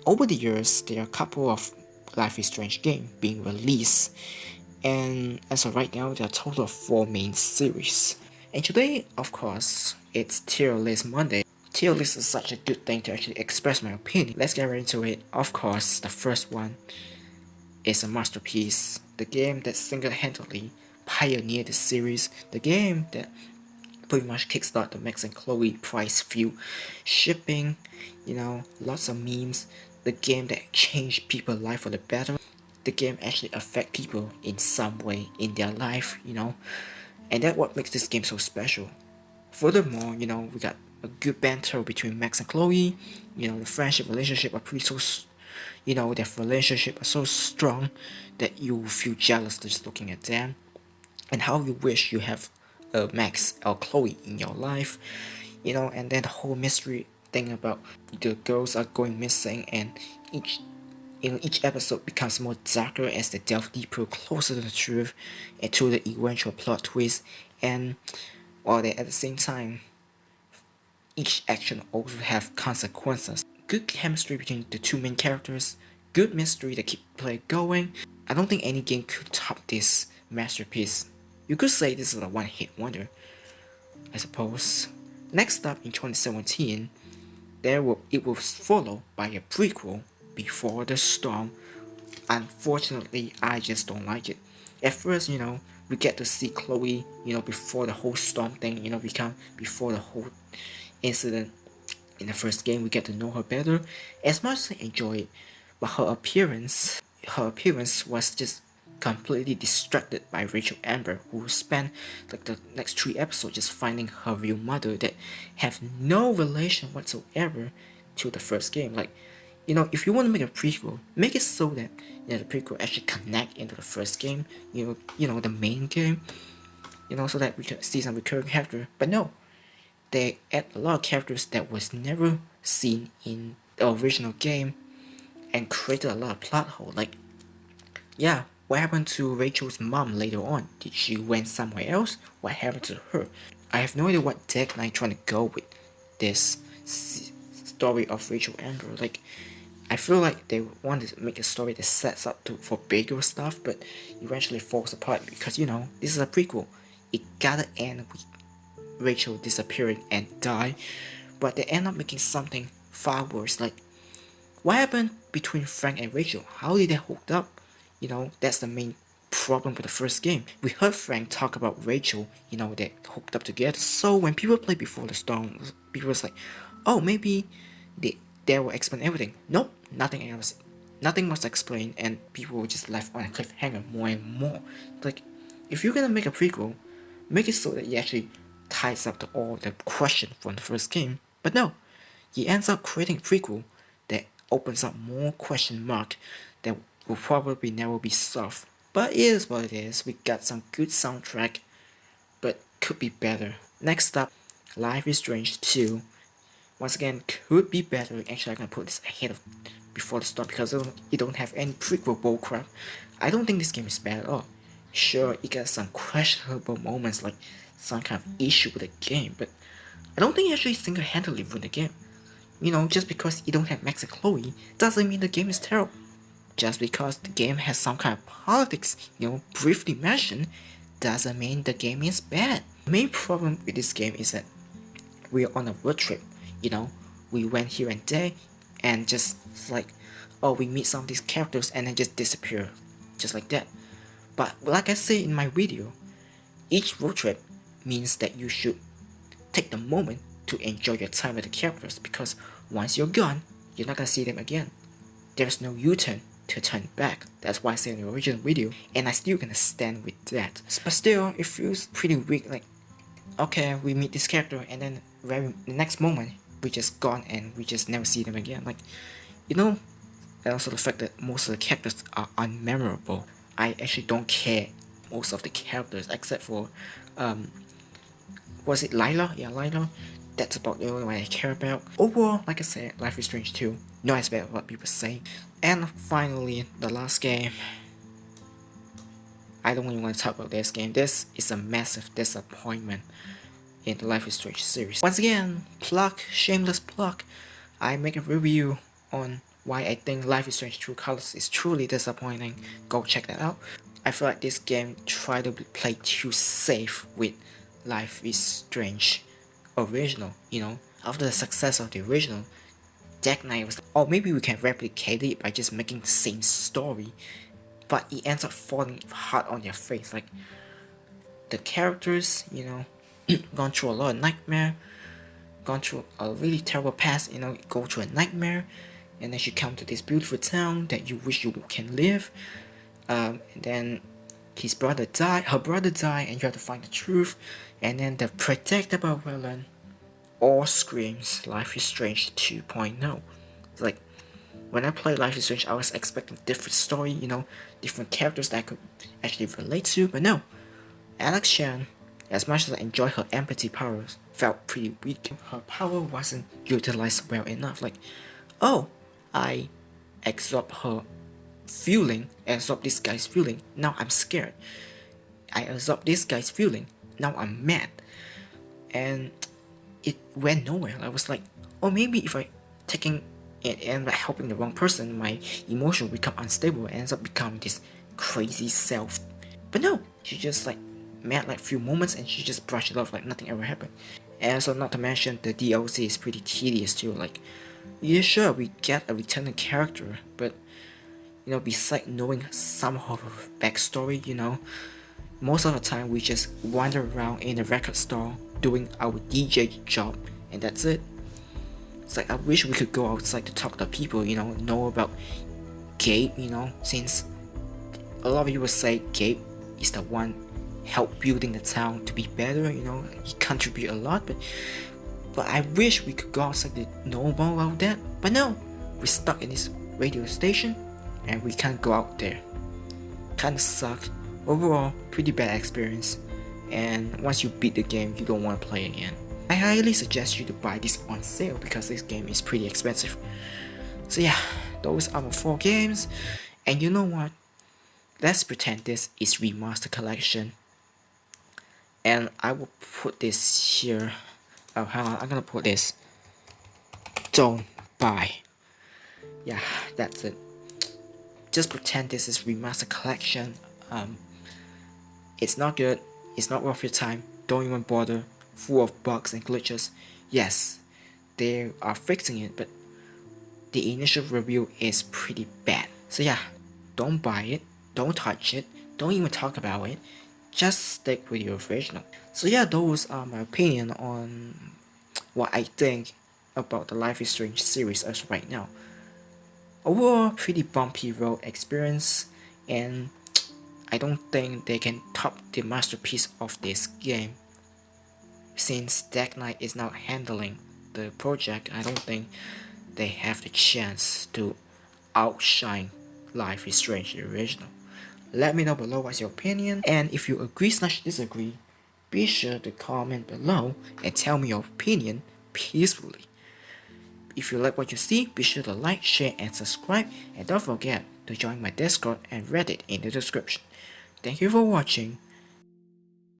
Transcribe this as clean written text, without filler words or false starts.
over the years, there are a couple of Life is Strange games being released, and as of right now, there are a total of 4 main series. And today, of course, it's Tier List Monday. Tier list is such a good thing to actually express my opinion. Let's get right into it. Of course, the first one is a masterpiece, the game that single-handedly pioneered the series, the game that pretty much kickstarted the Max and Chloe prize feud, shipping, lots of memes, the game that changed people's life for the better, the game actually affect people in some way in their life, and that's what makes this game so special. Furthermore, we got a good banter between Max and Chloe, the friendship relationship are pretty so, their relationship are so strong that you feel jealous just looking at them, and how you wish you have Max or Chloe in your life, and then the whole mystery thing about the girls are going missing, and each episode becomes more darker as they delve deeper, closer to the truth, and to the eventual plot twist, and while they at the same time, each action also have consequences. Good chemistry between the two main characters, good mystery that keep play going. I don't think any game could top this masterpiece. You could say this is a one-hit wonder, I suppose. Next up in 2017, it was followed by a prequel, Before the Storm. Unfortunately, I just don't like it. At first, we get to see Chloe, before the whole storm thing, before the whole incident in the first game, we get to know her better. As much as I enjoy it, but her appearance was just completely distracted by Rachel Amber, who spent like the next 3 episodes just finding her real mother that have no relation whatsoever to the first game. Like, if you want to make a prequel, make it so that the prequel actually connect into the first game, the main game, so that we can see some recurring character. But no, they add a lot of characters that was never seen in the original game and created a lot of plot hole. Like, yeah, what happened to Rachel's mom later on? Did she went somewhere else? What happened to her? I have no idea what deadline trying to go with this story of Rachel Amber. Like, I feel like they wanted to make a story that sets up for bigger stuff, but eventually falls apart because, this is a prequel. It gotta end with Rachel disappearing and die, but they end up making something far worse. Like, what happened between Frank and Rachel? How did they hook up? That's the main problem with the first game. We heard Frank talk about Rachel, they hooked up together. So when people play Before the Storm, people was like, oh, maybe they will explain everything. Nope, nothing else. Nothing was explained, and people were just left on a cliffhanger more and more. Like, if you're gonna make a prequel, make it so that it actually ties up to all the question from the first game. But no, he ends up creating a prequel that opens up more question mark that will probably never be solved. But it is what it is. We got some good soundtrack, but could be better. Next up, Life is Strange 2. Once again, could be better. Actually, I'm gonna put this ahead of Before the Storm because it don't have any prequel bullcrap. I don't think this game is bad at all. Sure, it got some questionable moments, like some kind of issue with the game, but I don't think it actually single-handedly ruined the game. Just because you don't have Max and Chloe doesn't mean the game is terrible. Just because the game has some kind of politics, briefly mentioned, doesn't mean the game is bad. The main problem with this game is that we're on a road trip, we went here and there, and just like, oh, we meet some of these characters and then just disappear, just like that. But like I say in my video, each road trip means that you should take the moment to enjoy your time with the characters, because once you're gone, you're not gonna see them again. There's no U-turn to turn back. That's why I said in the original video, and I still gonna stand with that. But still, it feels pretty weak. Like, okay, we meet this character, and then the next moment we just gone and we just never see them again. Like, and also the fact that most of the characters are unmemorable. I actually don't care most of the characters except for was it Lila? Yeah, Lila. That's about the only one I care about. Overall, like I said, Life is Strange 2. No as bad as what people say. And finally, the last game. I don't even want to talk about this game. This is a massive disappointment in the Life is Strange series. Once again, shameless plug. I make a review on why I think Life is Strange True Colors is truly disappointing. Go check that out. I feel like this game tried to play too safe with Life is Strange original, you know. After the success of the original, Jack Knight was, oh, maybe we can replicate it by just making the same story, but it ends up falling hard on your face. Like, the characters, you know, gone through a lot of nightmare, gone through a really terrible past, you know, go through a nightmare, and then she come to this beautiful town that you wish you can live. And then her brother died, and you have to find the truth. And then the predictable villain all screams Life is Strange 2.0. It's like, when I played Life is Strange, I was expecting different story, you know, different characters that I could actually relate to, but no. Alex Chan, as much as I enjoy her empathy powers, felt pretty weak. Her power wasn't utilized well enough. Like, oh, I absorb her feeling, absorb this guy's feeling, now I'm scared. I absorb this guy's feeling, now I'm mad. And it went nowhere. I was like, oh, maybe if I taking it and like helping the wrong person, my emotion will become unstable and ends up becoming this crazy self. But no, she just like mad like few moments and she just brushed it off like nothing ever happened. And so not to mention the DLC is pretty tedious too. Like, yeah, sure, we get a returning character, but you know, besides knowing some of her backstory, you know, most of the time we just wander around in the record store doing our DJ job, and that's it. It's like, I wish we could go outside to talk to people, you know about Gabe, you know, since a lot of people say Gabe is the one help building the town to be better, you know, he contribute a lot, but I wish we could go outside to know more about that, but no, we're stuck in this radio station, and we can't go out there. Kinda sucked. Overall, pretty bad experience, and once you beat the game, you don't want to play again. I highly suggest you to buy this on sale because this game is pretty expensive. So yeah, those are my 4 games, and you know what? Let's pretend this is Remaster Collection, and I will put this here. Oh, hang on, I'm gonna put this. Don't buy. Yeah, that's it. Just pretend this is Remaster Collection. It's not good, it's not worth your time, don't even bother, full of bugs and glitches. Yes, they are fixing it, but the initial review is pretty bad. So yeah, don't buy it, don't touch it, don't even talk about it, just stick with your original. So yeah, those are my opinion on what I think about the Life is Strange series as of right now. Overall, pretty bumpy road experience, and I don't think they can top the masterpiece of this game. Since Jack Knight is now handling the project, I don't think they have the chance to outshine Life is Strange the original. Let me know below what's your opinion, and if you agree/disagree, be sure to comment below and tell me your opinion peacefully. If you like what you see, be sure to like, share, and subscribe, and don't forget to join my Discord and Reddit in the description. Thank you for watching.